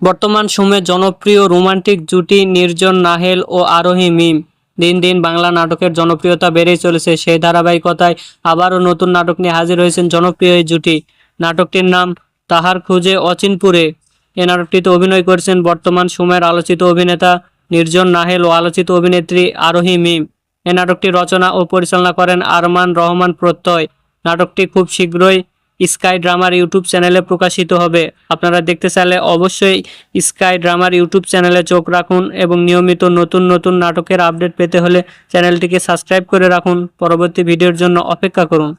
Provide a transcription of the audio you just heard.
বর্তমান সময়ে জনপ্রিয় রোমান্টিক জুটি নির্জন নাহেল ও আরোহী মিম। দিন দিন বাংলা নাটকের জনপ্রিয়তা বেড়েই চলেছে। সেই ধারাবাহিকতায় আবারও নতুন নাটক নিয়ে হাজির হয়েছেন জনপ্রিয় এই জুটি। নাটকটির নাম তাহার খুঁজে অচিনপুরে। এ নাটকটিতে অভিনয় করেছেন বর্তমান সময়ের আলোচিত অভিনেতা নির্জন নাহেল ও আলোচিত অভিনেত্রী আরোহী মিম। এ নাটকটি রচনা ও পরিচালনা করেন আরমান রহমান প্রত্যয়। নাটকটি খুব শীঘ্রই স্কাই ড্রামার ইউটিউব চ্যানেলে প্রকাশিত হবে। আপনারা দেখতে চাইলে অবশ্যই স্কাই ড্রামার ইউটিউব চ্যানেলে চোখ রাখুন এবং নিয়মিত নতুন নতুন নাটকের আপডেট পেতে হলে চ্যানেলটিকে সাবস্ক্রাইব করে রাখুন। পরবর্তী ভিডিওর জন্য অপেক্ষা করুন।